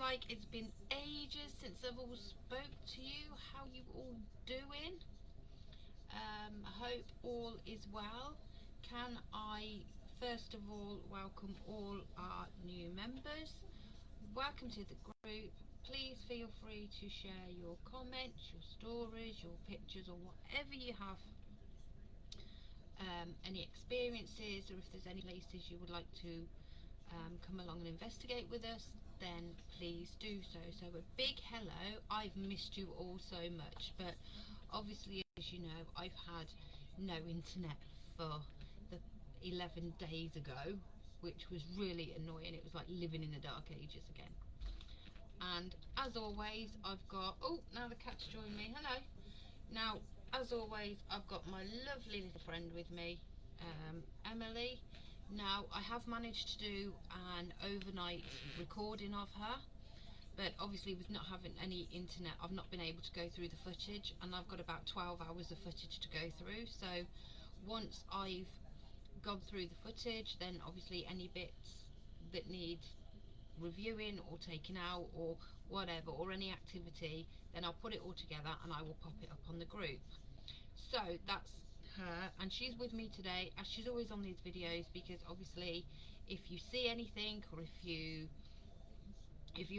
like it's been ages since I've all spoke to you. How you all doing? I hope all is well. Can I first of all welcome all our new members. Welcome to the group. Please feel free to share your comments, your stories, your pictures, or whatever you have, any experiences, or if there's any places you would like to come along and investigate with us, then please do so. So a big hello. I've missed you all so much, but obviously, as you know, I've had no internet for the 11 days ago, which was really annoying. It was like living in the dark ages again. And as always, I've got, oh, now the cat's joined me. Hello. Now, as always, I've got my lovely little friend with me, Emily. Now, I have managed to do an overnight recording of her, but obviously with not having any internet, I've not been able to go through the footage, and I've got about 12 hours of footage to go through. So once I've gone through the footage, then obviously any bits that need reviewing or taking out or whatever, or any activity, then I'll put it all together and I will pop it up on the group. So that's her, and she's with me today, as she's always on these videos, because obviously if you see anything, or if you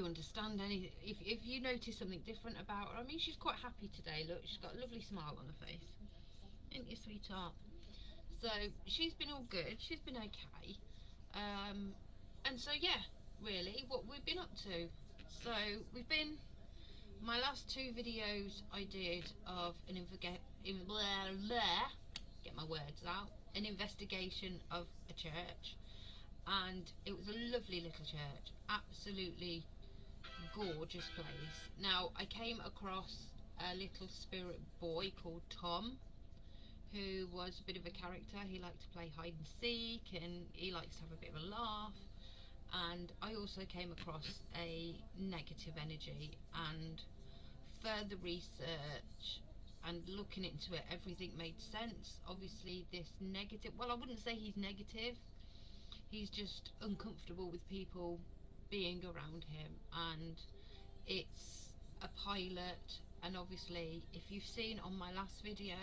understand any, if you notice something different about her, I mean, she's quite happy today. Look, she's got a lovely smile on her face, isn't you, sweetheart? So she's been all good, she's been okay. And so yeah, really what we've been up to. So we've been, my last two videos I did of an get my words out, an investigation of a church, and it was a lovely little church, absolutely gorgeous place. Now, I came across a little spirit boy called Tom, who was a bit of a character. He liked to play hide and seek, and he likes to have a bit of a laugh. And I also came across a negative energy, and further research and looking into it, everything made sense. Obviously this negative, well, I wouldn't say he's negative, he's just uncomfortable with people being around him, and it's a pilot. And obviously, if you've seen on my last video,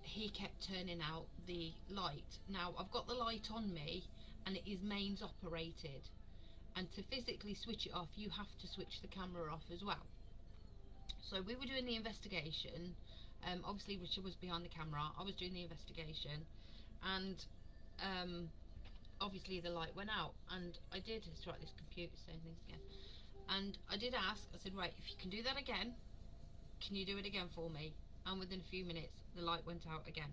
he kept turning out the light. Now, I've got the light on me and it is mains operated, and to physically switch it off you have to switch the camera off as well. So we were doing the investigation, obviously Richard was behind the camera, I was doing the investigation, and obviously the light went out, and I did, it's right, this computer's saying things again, and I did ask, I said, right, if you can do that again, can you do it again for me? And within a few minutes the light went out again.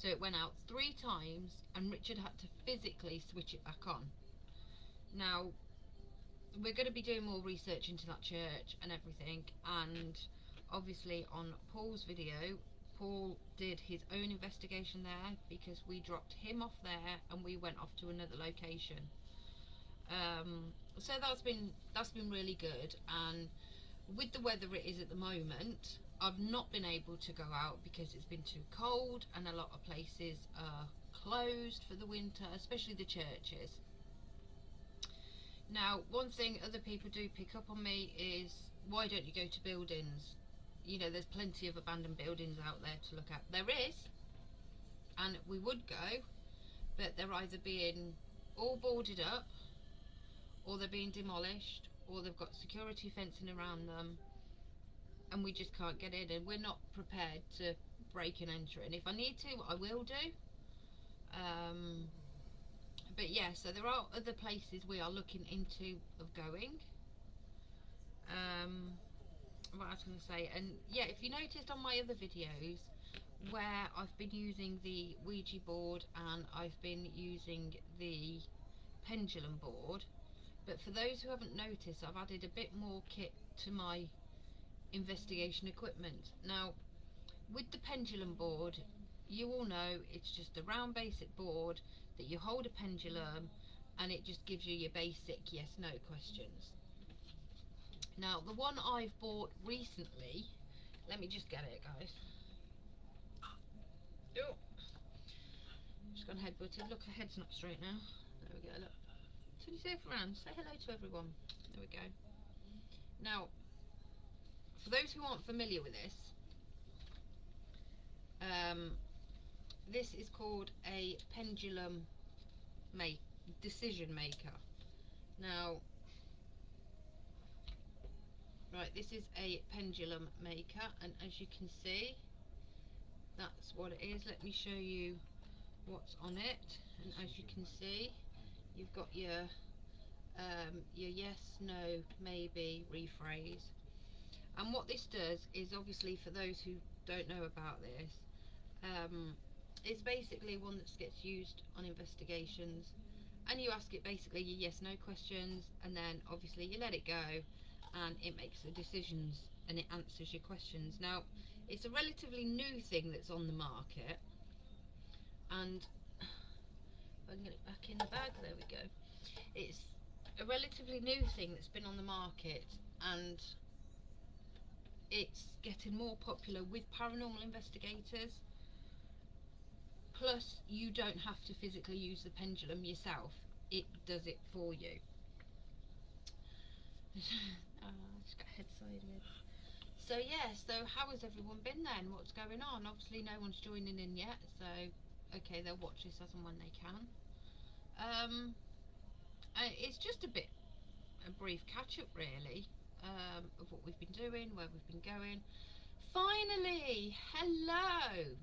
So it went out 3 times, and Richard had to physically switch it back on. Now, we're going to be doing more research into that church and everything, and obviously on Paul's video, Paul did his own investigation there, because we dropped him off there and we went off to another location. So that's been really good. And with the weather it is at the moment, I've not been able to go out because it's been too cold, and a lot of places are closed for the winter, especially the churches. Now, one thing other people do pick up on me is, why don't you go to buildings? You know, there's plenty of abandoned buildings out there to look at. There is, and we would go, but they're either being all boarded up, or they're being demolished, or they've got security fencing around them, and we just can't get in, and we're not prepared to break and enter. And if I need to, I will do. But yeah, so there are other places we are looking into of going. What I was going to say, and yeah, if you noticed on my other videos where I've been using the Ouija board and I've been using the pendulum board, but for those who haven't noticed, I've added a bit more kit to my investigation equipment. Now, with the pendulum board, you all know it's just a round basic board that you hold a pendulum, and it just gives you your basic yes no questions. Now, the one I've bought recently, let me just get it, guys. Oh, just gone headbutted. Look, her head's not straight now. There we go, look. 27th round. Say hello to everyone. There we go. Now, for those who aren't familiar with this, this is called a pendulum decision maker. Now, right, this is a pendulum maker, and as you can see, that's what it is. Let me show you what's on it. And as you can see, you've got your yes, no, maybe, rephrase. And what this does is, obviously, for those who don't know about this, it's basically one that gets used on investigations, and you ask it basically your yes, no questions, and then obviously you let it go, and it makes the decisions and it answers your questions. Now, it's a relatively new thing that's on the market, and if I can get it back in the bag, there we go. It's a relatively new thing that's been on the market, and it's getting more popular with paranormal investigators. Plus, you don't have to physically use the pendulum yourself, it does it for you. Just got head sideways. So yeah, so how has everyone been then? What's going on? Obviously no one's joining in yet, so okay, they'll watch this as and when they can. It's just a brief catch up really, of what we've been doing, where we've been going. Finally, hello!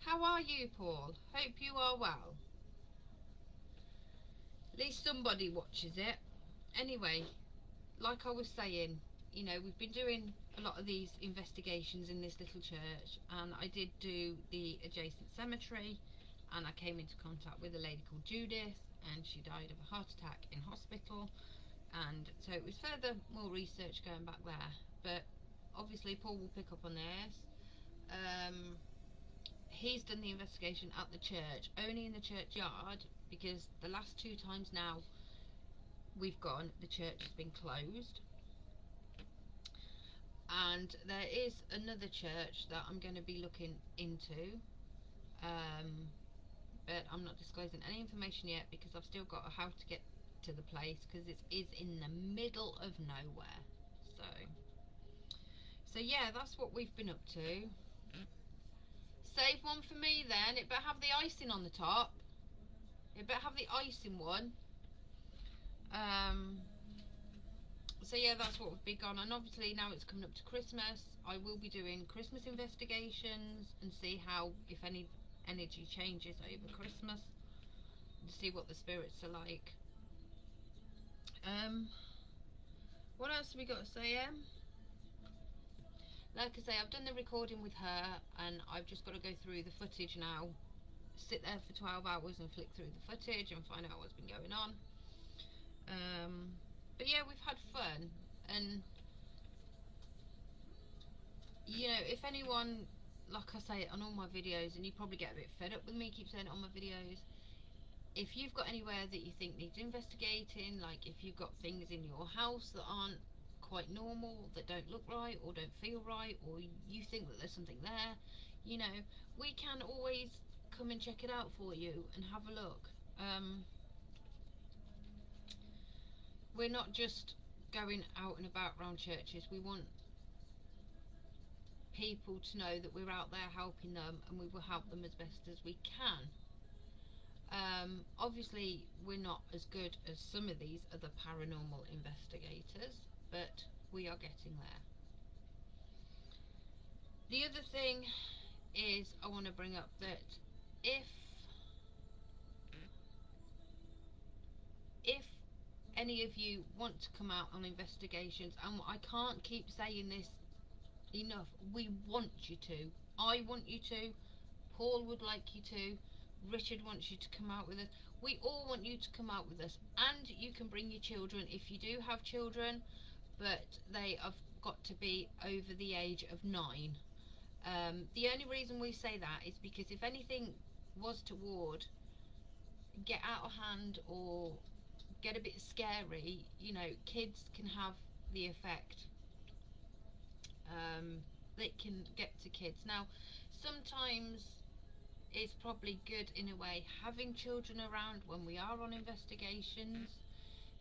How are you, Paul? Hope you are well. At least somebody watches it. Anyway, like I was saying, you know, we've been doing a lot of these investigations in this little church, and I did do the adjacent cemetery, and I came into contact with a lady called Judith, and she died of a heart attack in hospital, and so it was further more research going back there. But obviously Paul will pick up on this. He's done the investigation at the church, only in the churchyard, because the last 2 times now we've gone, the church has been closed. And there is another church that I'm going to be looking into, but I'm not disclosing any information yet because I've still got how to get to the place, because it is in the middle of nowhere. So yeah, that's what we've been up to. Save one for me then. It better have the icing on the top. It better have the icing one. So yeah, that's what we've been on. And obviously now it's coming up to Christmas, I will be doing Christmas investigations and see how, if any energy changes over Christmas, to see what the spirits are like. What else have we got to say, Like I say, I've done the recording with her, and I've just got to go through the footage now, sit there for 12 hours and flick through the footage and find out what's been going on. But yeah, we've had fun, and you know, if anyone, like I say on all my videos, and you probably get a bit fed up with me keep saying it on my videos, if you've got anywhere that you think needs investigating, like if you've got things in your house that aren't quite normal, that don't look right or don't feel right, or you think that there's something there, you know, we can always come and check it out for you and have a look. We're not just going out and about around churches. We want people to know that we're out there helping them, and we will help them as best as we can. Obviously we're not as good as some of these other paranormal investigators, but we are getting there. The other thing is, I want to bring up that if any of you want to come out on investigations, and I can't keep saying this enough, we want you to. I want you to. Paul would like you to. Richard wants you to come out with us. We all want you to come out with us, and you can bring your children if you do have children, but they have got to be over the age of 9. The only reason we say that is because if anything was toward get out of hand or get a bit scary, you know, kids can have the effect that can get to kids. Now, sometimes it's probably good in a way having children around when we are on investigations,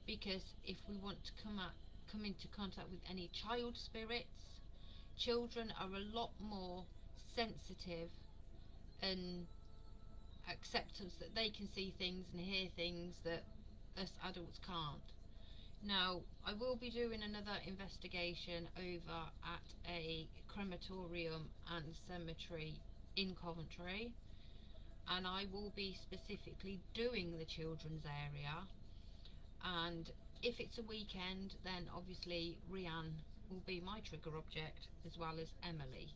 because if we want to come into contact with any child spirits, children are a lot more sensitive and acceptance that they can see things and hear things that us adults can't. Now, I will be doing another investigation over at a crematorium and cemetery in Coventry, and I will be specifically doing the children's area. And if it's a weekend, then obviously Rianne will be my trigger object, as well as Emily.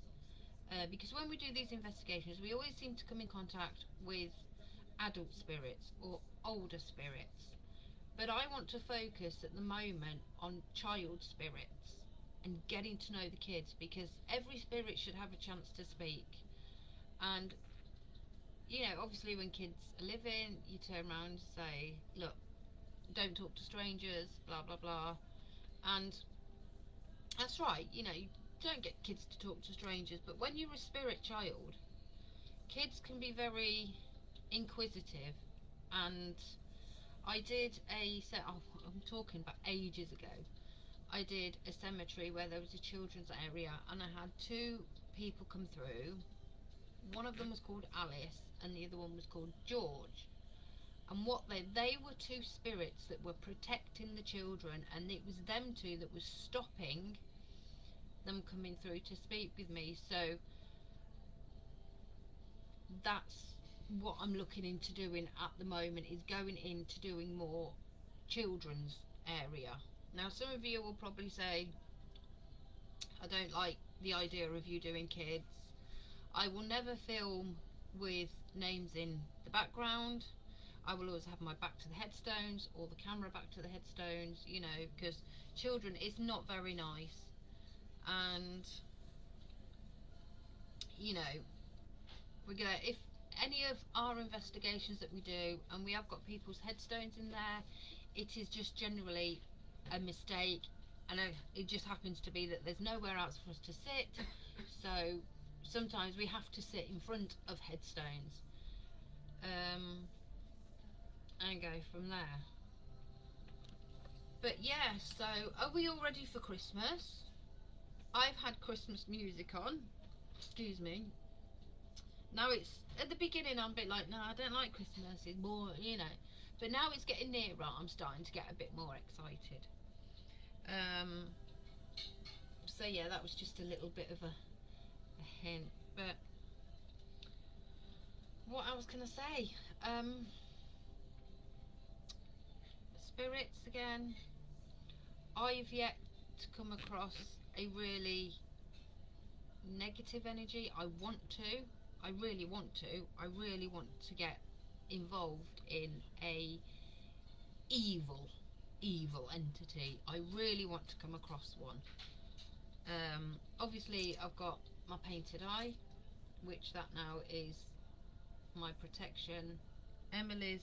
Because when we do these investigations, we always seem to come in contact with adult spirits or older spirits. But I want to focus at the moment on child spirits and getting to know the kids, because every spirit should have a chance to speak. And, you know, obviously when kids are living, you turn around and say, look, don't talk to strangers, blah, blah, blah. And that's right, you know, you don't get kids to talk to strangers, but when you're a spirit child, kids can be very inquisitive. And I did I'm talking about ages ago, I did a cemetery where there was a children's area, and I had two people come through. One of them was called Alice and the other one was called George. And what they were two spirits that were protecting the children, and it was them two that was stopping them coming through to speak with me. So that's what I'm looking into doing at the moment, is going into doing more children's area. Now, some of you will probably say, I don't like the idea of you doing kids. I will never film with names in the background. I will always have my back to the headstones, or the camera back to the headstones, you know, because children is not very nice. And, you know, we're gonna, if any of our investigations that we do and we have got people's headstones in there, it is just generally a mistake, and it just happens to be that there's nowhere else for us to sit, so sometimes we have to sit in front of headstones, and go from there. But yeah, so are we all ready for Christmas? I've had Christmas music on, excuse me. Now, it's at the beginning I'm a bit like, no, I don't like Christmas, it's more, you know, but now it's getting nearer, I'm starting to get a bit more excited. So yeah, that was just a little bit of a hint. But what I was gonna say, spirits again, I've yet to come across a really negative energy. I really want to get involved in a evil entity. I really want to come across one. Obviously I've got my painted eye, which that now is my protection. Emily's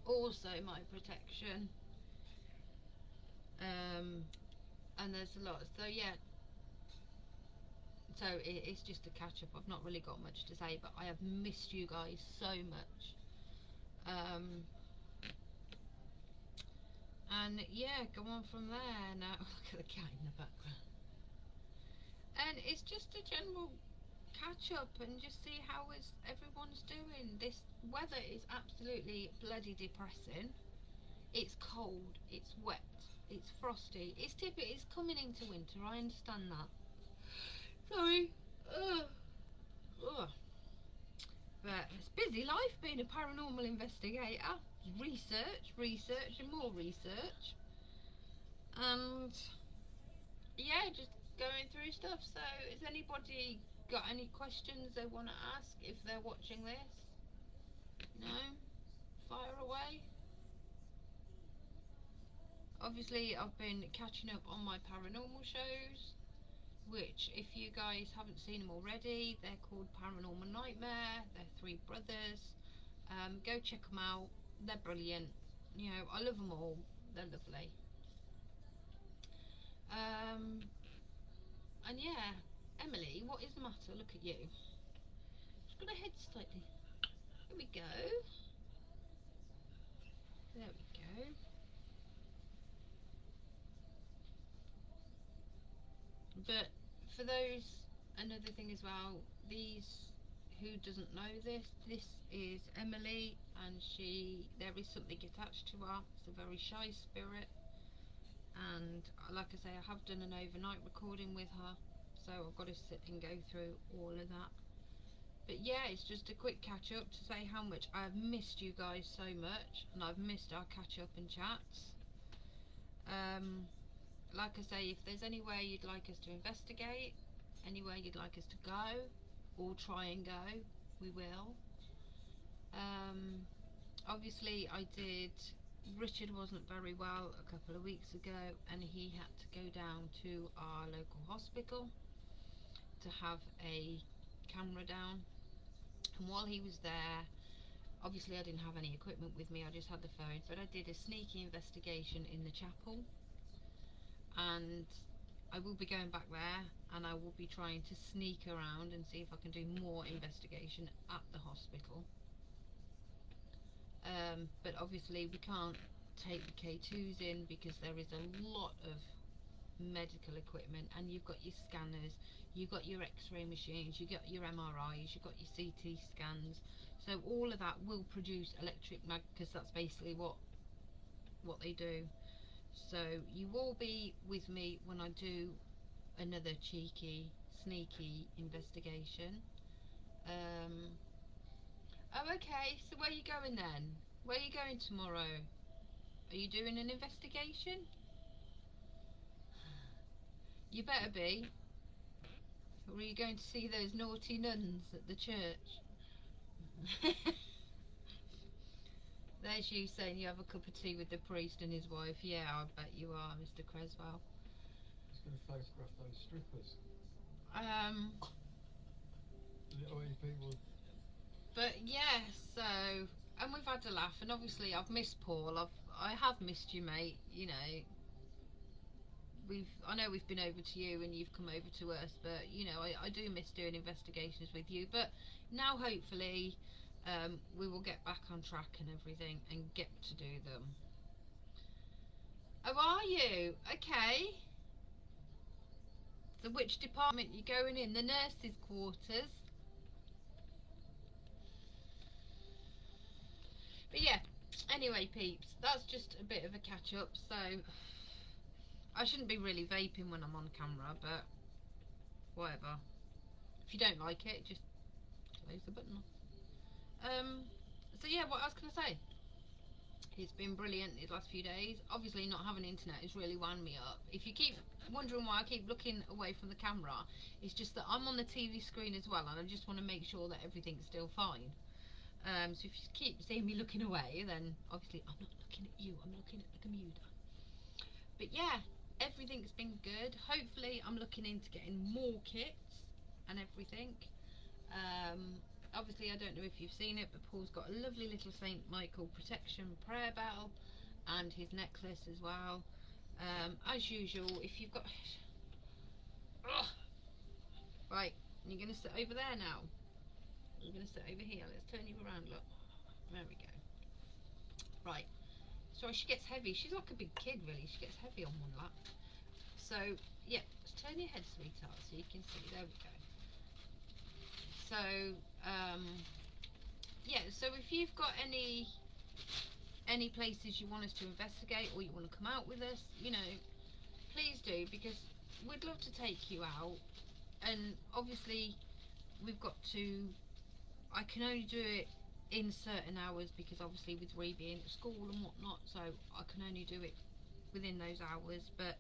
also my protection. And there's a lot, so yeah, so it's just a catch up. I've not really got much to say, but I have missed you guys so much. And yeah, go on from there. Now look at the cat in the background. And it's just a general catch up and just see how everyone's doing. This weather is absolutely bloody depressing. It's cold, it's wet, it's frosty. It's coming into winter, I understand that. Sorry. Ugh. But it's busy life being a paranormal investigator. Research and more research. And yeah, just going through stuff. So has anybody got any questions they want to ask if they're watching this? No? Fire away. Obviously I've been catching up on my paranormal shows, which if you guys haven't seen them already, they're called Paranormal Nightmare. They're three brothers. Go check them out, they're brilliant. You know, I love them all, they're lovely. And yeah, Emily, what is the matter? Look at you. She's got her head slightly. Here we go. There we go. But for those, another thing as well, these who doesn't know this, this is Emily, and there is something attached to her. It's a very shy spirit, and like I say, I have done an overnight recording with her, so I've got to sit and go through all of that. But yeah, it's just a quick catch up to say how much I've missed you guys so much, and I've missed our catch up and chats. Like I say, if there's anywhere you'd like us to investigate, anywhere you'd like us to go, or try and go, we will. Obviously Richard wasn't very well a couple of weeks ago, and he had to go down to our local hospital to have a camera down. And while he was there, obviously I didn't have any equipment with me, I just had the phone, but I did a sneaky investigation in the chapel, and I will be going back there, and I will be trying to sneak around and see if I can do more investigation at the hospital. But obviously we can't take the K2s in because there is a lot of medical equipment, and you've got your scanners, you've got your x-ray machines, you've got your MRIs, you've got your CT scans, so all of that will produce electric mag, because that's basically what they do. So you will be with me when I do another cheeky, sneaky investigation. Oh, okay, so where are you going then? Where are you going tomorrow? Are you doing an investigation? You better be. Or are you going to see those naughty nuns at the church? There's you saying you have a cup of tea with the priest and his wife. Yeah, I bet you are, Mr. Creswell. He's going to photograph those strippers. The way people. But yeah, so, and we've had a laugh, and obviously I've missed Paul. I have missed you, mate. You know, I know we've been over to you and you've come over to us, but you know, I do miss doing investigations with you. But now hopefully we will get back on track and everything and get to do them. Oh, are you? Okay. So which department you going in? The nurses' quarters? But yeah, anyway peeps, that's just a bit of a catch up. So I shouldn't be really vaping when I'm on camera, but whatever. If you don't like it, just close the button off. So yeah, what else can I say? It's been brilliant these last few days. Obviously not having internet has really wound me up. If you keep wondering why I keep looking away from the camera, it's just that I'm on the TV screen as well, and I just want to make sure that everything's still fine. So if you keep seeing me looking away, then obviously I'm not looking at you, I'm looking at the computer. But yeah, everything's been good. Hopefully I'm looking into getting more kits and everything. Obviously I don't know if you've seen it, but Paul's got a lovely little St. Michael protection prayer bell and his necklace as well. As usual, if you've got... Right, you're going to sit over there now. I'm going to sit over here. Let's turn you around, look. There we go. Right. Sorry, she gets heavy. She's like a big kid, really. She gets heavy on one lap. So, yeah, just turn your head, sweetheart, so you can see. There we go. So, yeah, so if you've got any places you want us to investigate, or you want to come out with us, you know, please do, because we'd love to take you out. And obviously we've got to... I can only do it in certain hours, because obviously with Ree being at school and whatnot, so I can only do it within those hours. But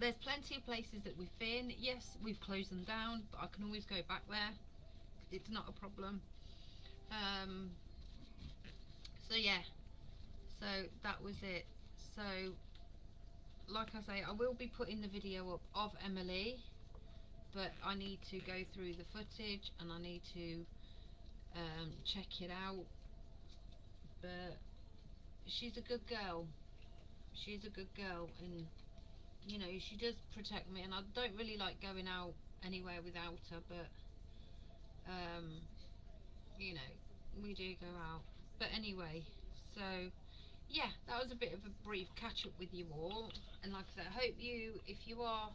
there's plenty of places that we've been. Yes, we've closed them down, but I can always go back there. It's not a problem. So yeah, so that was it. So like I say, I will be putting the video up of Emily, but I need to go through the footage and I need to check it out. But she's a good girl. She's a good girl, and you know, she does protect me, and I don't really like going out anywhere without her, but you know, we do go out. But anyway, so yeah, that was a bit of a brief catch up with you all. And like I said, I hope you, if you are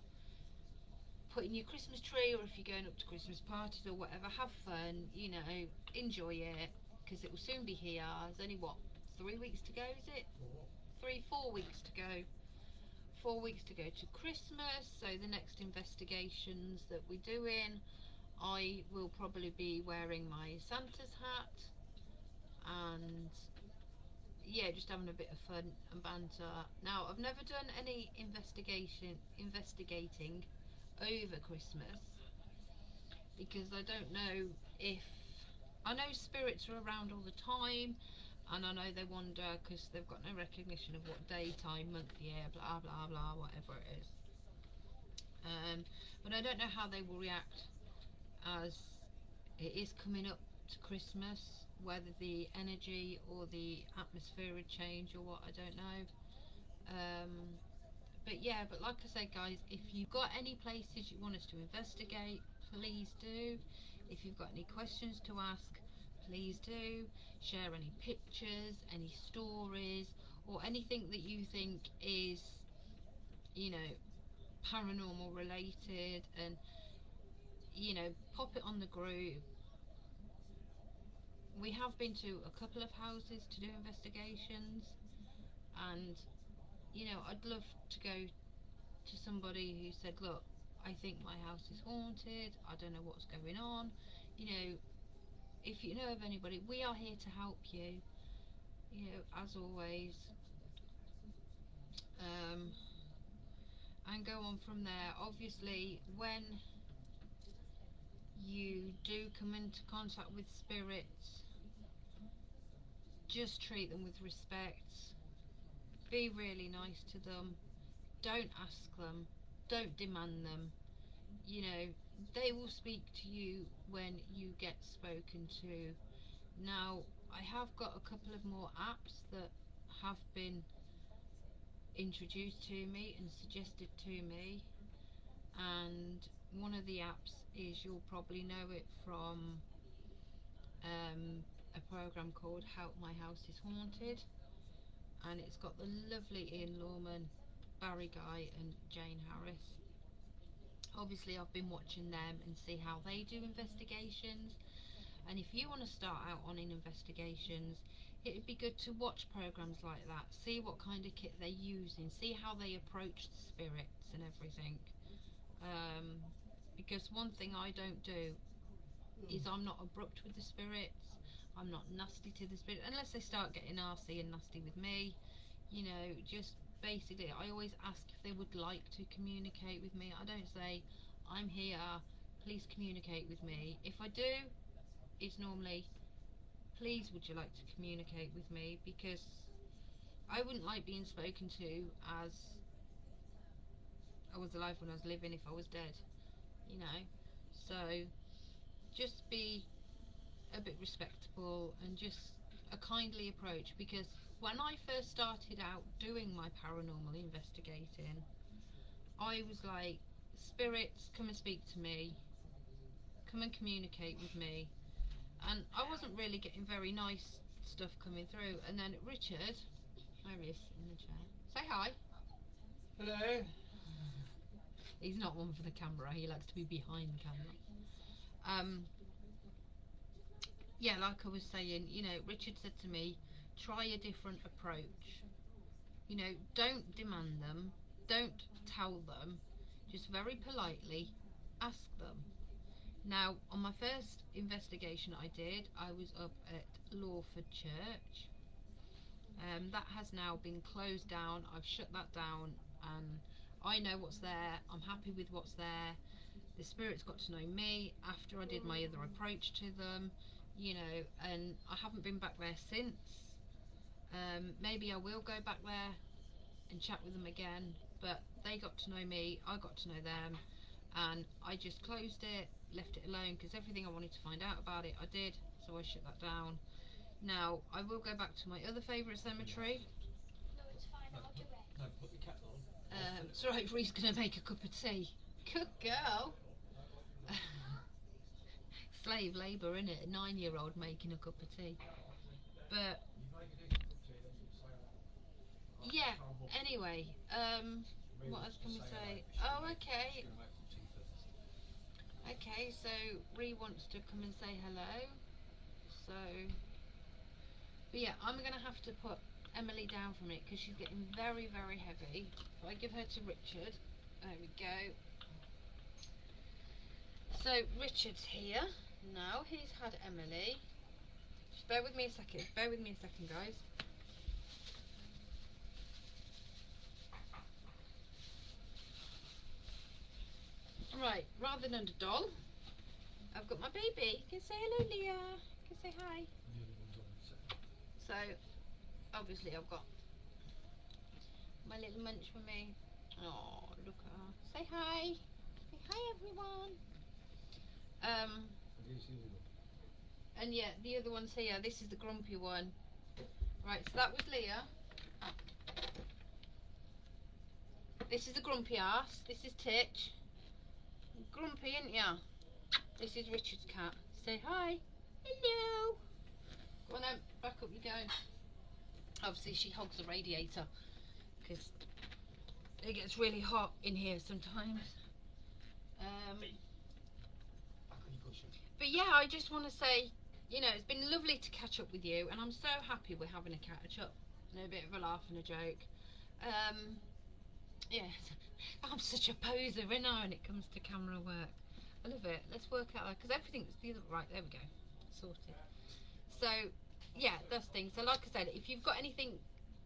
putting your Christmas tree, or if you're going up to Christmas parties or whatever, have fun, you know, enjoy it, because it will soon be here. There's only, what, 3 weeks to go, is it? 4 weeks to go. 4 weeks to go to Christmas. So the next investigations that we're doing, I will probably be wearing my Santa's hat, and yeah, just having a bit of fun and banter. Now, I've never done any investigating over Christmas, because I don't know if, I know spirits are around all the time, and I know they wander because they've got no recognition of what day, time, month, year, blah blah blah, whatever it is. But I don't know how they will react as it is coming up to Christmas, whether the energy or the atmosphere would change or what, I don't know. But yeah, but like I said, guys, if you've got any places you want us to investigate, please do. If you've got any questions to ask, please do. Share any pictures, any stories, or anything that you think is, you know, paranormal related, and, you know, pop it on the group. We have been to a couple of houses to do investigations, and, you know, I'd love to go to somebody who said, look, I think my house is haunted, I don't know what's going on. You know, if you know of anybody, we are here to help you, you know, as always. And go on from there. Obviously, when you do come into contact with spirits, just treat them with respect, be really nice to them, don't ask them, don't demand them. You know, they will speak to you when you get spoken to. Now, I have got a couple of more apps that have been introduced to me and suggested to me, and one of the apps is, you'll probably know it from a program called Help My House is Haunted, and it's got the lovely Ian Lawman, Barry Guy and Jane Harris. Obviously, I've been watching them and see how they do investigations, and if you want to start out on investigations, it would be good to watch programs like that, see what kind of kit they're using, see how they approach the spirits and everything. Because one thing I don't do is I'm not abrupt with the spirits, I'm not nasty to the spirit, unless they start getting arsey and nasty with me. You know, just basically, I always ask if they would like to communicate with me. I don't say, I'm here, please communicate with me. If I do, it's normally, please would you like to communicate with me, because I wouldn't like being spoken to as I was alive when I was living if I was dead, you know. So just be a bit respectable and just a kindly approach, because when I first started out doing my paranormal investigating, I was like, spirits, come and speak to me, come and communicate with me, and I wasn't really getting very nice stuff coming through. And then Richard, there he is in the chair, say hi. Hello. He's not one for the camera, he likes to be behind the camera. Yeah, like I was saying, you know, Richard said to me, try a different approach. You know, don't demand them, don't tell them, just very politely ask them. Now, on my first investigation I did, I was up at Lawford Church. That has now been closed down, I've shut that down, and I know what's there, I'm happy with what's there. The spirits got to know me after I did my other approach to them, you know, and I haven't been back there since. Maybe I will go back there and chat with them again, but they got to know me, I got to know them, and I just closed it, left it alone, because everything I wanted to find out about it I did, so I shut that down. Now, I will go back to my other favourite cemetery. No, it's fine, I'll do it. No, put the kettle on. It's alright, Ree's going to make a cup of tea. Good girl. Slave labour, innit? A 9-year-old making a cup of tea. But yeah, anyway, what else can we say? Oh, okay. Okay, so Ree wants to come and say hello. So, but yeah, I'm gonna have to put Emily down for a minute because she's getting very, very heavy. So I give her to Richard. There we go. So Richard's here now. He's had Emily. Just bear with me a second. Bear with me a second, guys. Right, rather than a doll, I've got my baby. You can say hello, Leah. You can say hi. So, obviously, I've got my little munch for me. Oh, look at her. Say hi. Say hi, everyone. And yeah, the other one's here. This is the grumpy one. Right, so that was Leah. This is the grumpy ass. This is Titch. Grumpy, ain't ya? This is Richard's cat. Say hi. Hello. Go on then, back up you go. Obviously she hogs the radiator because it gets really hot in here sometimes. But yeah, I just want to say, you know, it's been lovely to catch up with you, and I'm so happy we're having a catch up and a bit of a laugh and a joke. Yeah, I'm such a poser, ain't I, when it comes to camera work. I love it. Let's work out, because everything's the other, right, there we go, sorted. So yeah, that's the thing. So like I said, if you've got anything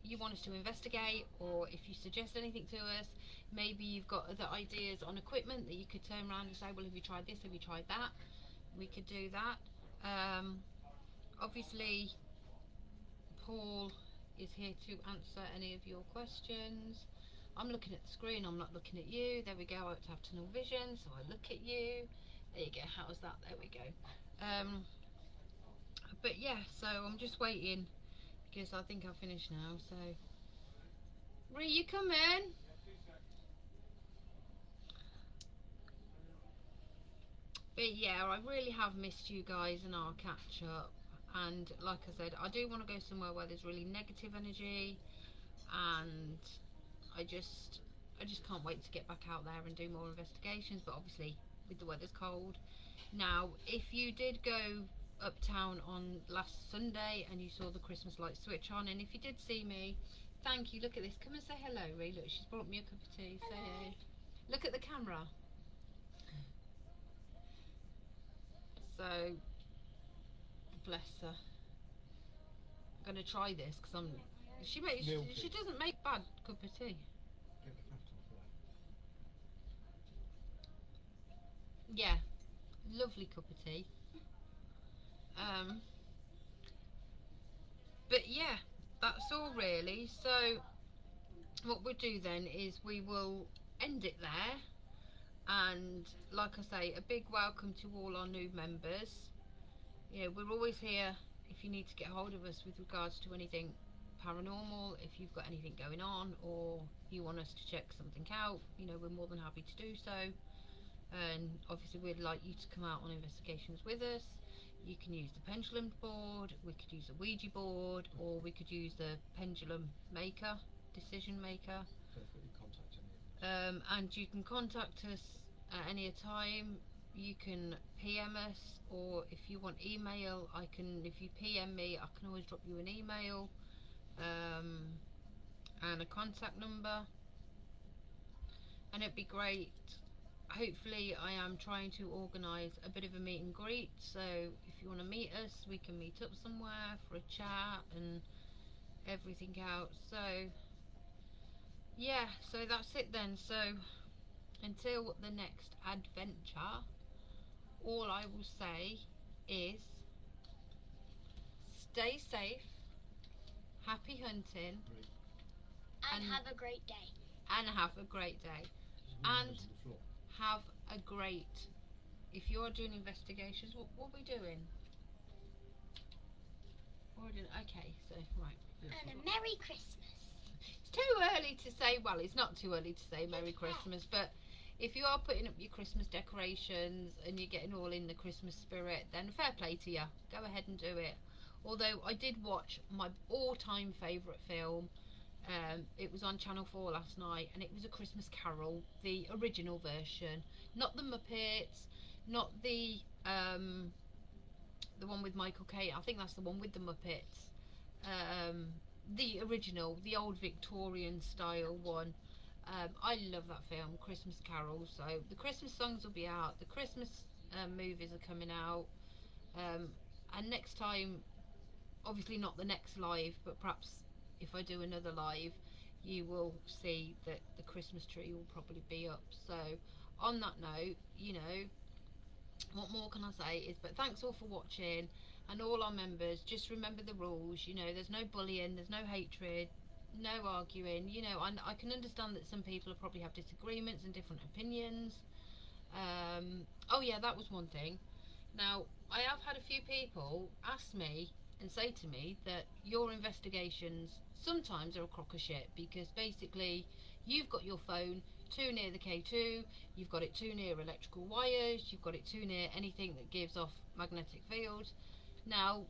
you want us to investigate, or if you suggest anything to us, maybe you've got other ideas on equipment that you could turn around and say, well, have you tried this, have you tried that, we could do that. Obviously Paul is here to answer any of your questions. I'm looking at the screen, I'm not looking at you. There we go, I have tunnel vision, so I look at you. There you go, how's that? There we go. But yeah, so I'm just waiting because I think I've finished now. So Ree, you come in. But yeah, I really have missed you guys and our catch up. And like I said, I do want to go somewhere where there's really negative energy, and I just can't wait to get back out there and do more investigations. But obviously with the weather's cold now. If you did go uptown on last Sunday and you saw the Christmas lights switch on, and if you did see me, thank you. Look at this, come and say hello, Ree. Look, she's brought me a cup of tea. Say hey. Look at the camera. So bless her. I'm gonna try this because she doesn't make bad cup of tea. Yeah, lovely cup of tea. But yeah, that's all really. So what we'll do then is we will end it there, and like I say, a big welcome to all our new members. Yeah, we're always here if you need to get hold of us with regards to anything paranormal. If you've got anything going on, or you want us to check something out, you know, we're more than happy to do so. And obviously we'd like you to come out on investigations with us. You can use the pendulum board, we could use a Ouija board, or we could use the pendulum maker, decision maker. And you can contact us at any time. You can PM us, or if you want email, if you PM me, I can always drop you an email, and a contact number, and it'd be great. Hopefully I am trying to organise a bit of a meet and greet, so if you want to meet us, we can meet up somewhere for a chat and everything else. So yeah, so that's it then. So until the next adventure, all I will say is stay safe, happy hunting, And have a great day. and have a great day. And have a great, if you're doing investigations, what are we doing? Okay, so right. And a Merry Christmas. It's too early to say, well, it's not too early to say Merry Christmas, but if you are putting up your Christmas decorations and you're getting all in the Christmas spirit, then fair play to you. Go ahead and do it. Although I did watch my all-time favourite film. It was on Channel 4 last night, and it was A Christmas Carol, the original version, not the Muppets, not the one with Michael Caine. I think that's the one with the Muppets. The original, the old Victorian style one. I love that film, Christmas Carol. So the Christmas songs will be out. The Christmas movies are coming out. And next time, obviously not the next live, but perhaps if I do another live, you will see that the Christmas tree will probably be up. So on that note, you know, what more can I say is, but thanks all for watching, and all our members, just remember the rules. You know, there's no bullying, there's no hatred, no arguing. You know, I can understand that some people probably have disagreements and different opinions. Oh yeah, that was one thing. Now, I have had a few people ask me and say to me that your investigations sometimes are a crock of shit, because basically you've got your phone too near the K2, you've got it too near electrical wires, you've got it too near anything that gives off magnetic field. Now,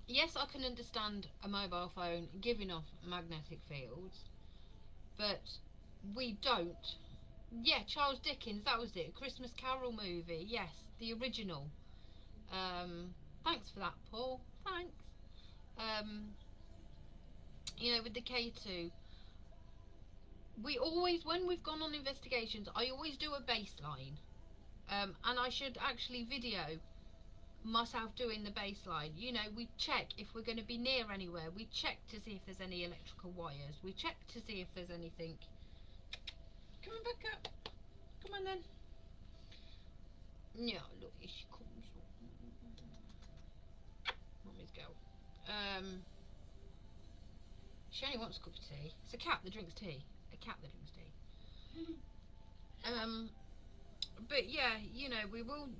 yes, I can understand a mobile phone giving off magnetic fields, but we don't. Yeah, Charles Dickens, that was it. Christmas Carol movie, yes, the original. Thanks for that, Paul. Thanks. You know, with the K2, we always, when we've gone on investigations, I always do a baseline. And I should actually video myself doing the baseline. You know, we check if we're going to be near anywhere. We check to see if there's any electrical wires. We check to see if there's anything. Coming back up. Come on then. Yeah, look, here she comes. Mommy's girl. She only wants a cup of tea. It's a cat that drinks tea. A cat that drinks tea. But yeah, you know,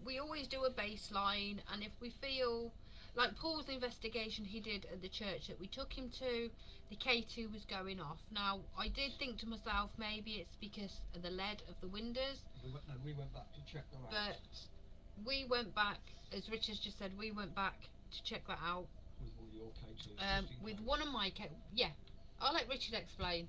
we always do a baseline, and if we feel like Paul's investigation he did at the church that we took him to, the K2 was going off. Now, I did think to myself, maybe it's because of the lead of the windows. We went back to check the lights. But we went back, as Richard's just said, we went back to check that out. With all your K2s. With one of my yeah, I'll let Richard explain.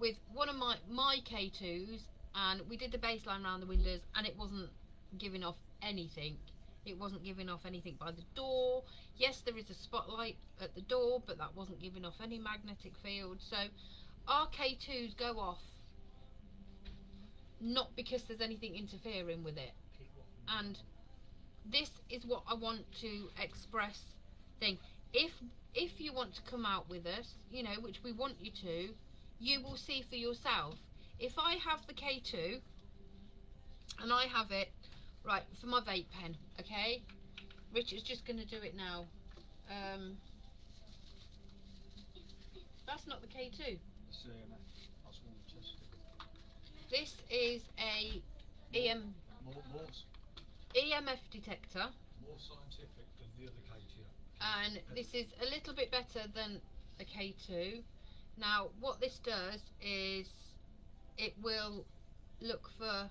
With one of my K2s, and we did the baseline around the windows, and it wasn't giving off anything. It wasn't giving off anything by the door. Yes, there is a spotlight at the door, but that wasn't giving off any magnetic field. So our K2s go off not because there's anything interfering with it. And this is what I want to express thing. If you want to come out with us, you know, which we want you to, you will see for yourself. If I have the K2 and I have it right for my vape pen, okay, Richard's just going to do it now. That's not the K2. This is a EMF detector. More scientific than the other K2. And this is a little bit better than a K2. Now, what this does is it will look for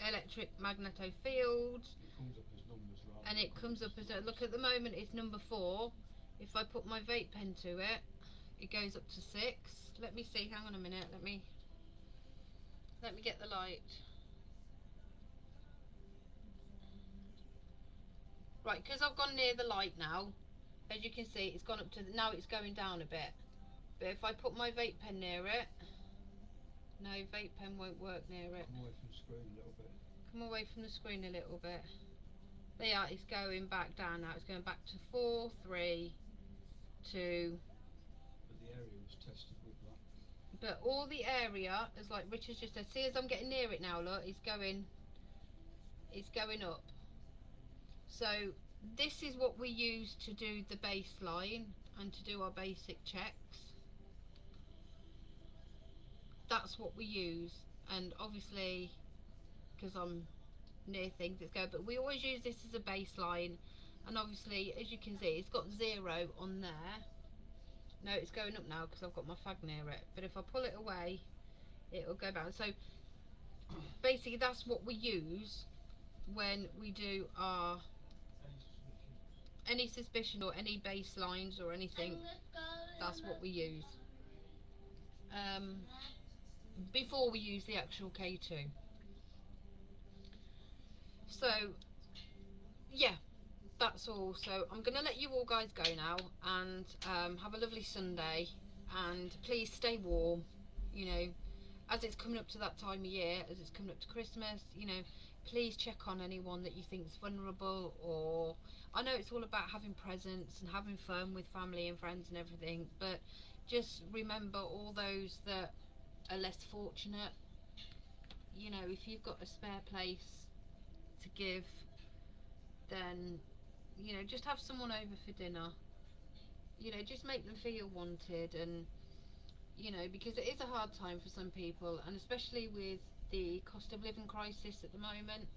electric magneto fields. It comes up as numbers rather. And it comes up as a, look, at the moment it's number 4. If I put my vape pen to it, it goes up to 6. Let me see, hang on a minute, let me get the light. Right, because I've gone near the light now, as you can see, it's gone up to, now it's going down a bit. But if I put my vape pen near it, no, vape pen won't work near it. Come away from the screen a little bit. Come away from the screen a little bit. There, it's going back down now. It's going back to 4, 3, 2. But the area was tested with that. But all the area, as like Richard just said, see as I'm getting near it now, look, it's going up. So this is what we use to do the baseline and to do our basic checks. That's what we use, and obviously because I'm near things it's go, but we always use this as a baseline. And obviously, as you can see, it's got 0 on there. No, it's going up now because I've got my fag near it, but if I pull it away it'll go down. So basically that's what we use when we do our any suspicion or any baselines or anything. That's what we use before we use the actual K2. So yeah, that's all. So I'm gonna let you all guys go now, and have a lovely Sunday, and please stay warm, you know, as it's coming up to that time of year, as it's coming up to Christmas, you know, please check on anyone that you think is vulnerable. Or I know it's all about having presents and having fun with family and friends and everything, but just remember all those that are less fortunate. You know, if you've got a spare place to give, then, you know, just have someone over for dinner. You know, just make them feel wanted. And, you know, because it is a hard time for some people, and especially with the cost of living crisis at the moment,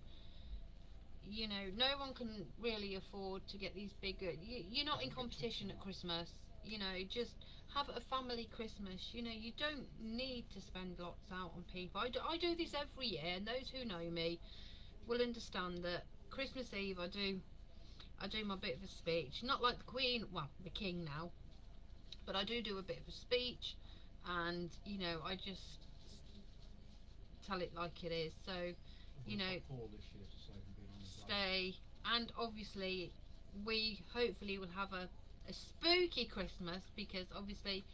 you know, no one can really afford to get these bigger. You're not in competition at Christmas. You know, just have a family Christmas. You know, you don't need to spend lots out on people. I do this every year, and those who know me will understand that Christmas Eve I do my bit of a speech. Not like the Queen, well, the King now, but I do a bit of a speech, and, you know, I just tell it like it is. So, you know, Paul this year to save him being on his own. stay, and obviously we hopefully will have a spooky Christmas, because obviously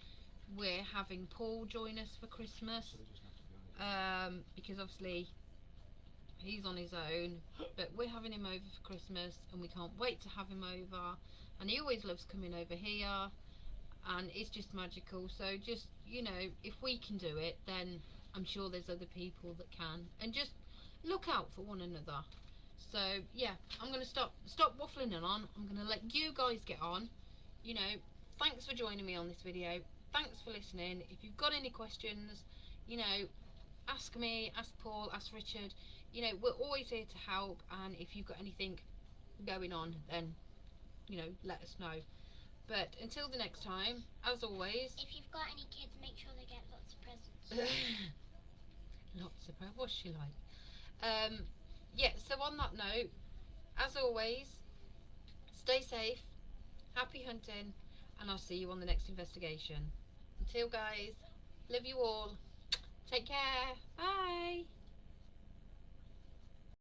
we're having Paul join us for Christmas, So he doesn't have to go. because obviously he's on his own, but we're having him over for Christmas, and we can't wait to have him over, and he always loves coming over here, and it's just magical. So just, you know, if we can do it, then I'm sure there's other people that can, and just look out for one another. So yeah, I'm going to stop waffling on. I'm going to let you guys get on. You know, thanks for joining me on this video. Thanks for listening. If you've got any questions, you know, ask me, ask Paul, ask Richard. You know, we're always here to help, and if you've got anything going on, then, you know, let us know. But until the next time, as always, If you've got any kids, make sure they get lots of presents. lots of, what's she like? Yeah, so on that note, as always, stay safe, happy hunting, and I'll see you on the next investigation. Until, guys, love you all, take care, bye.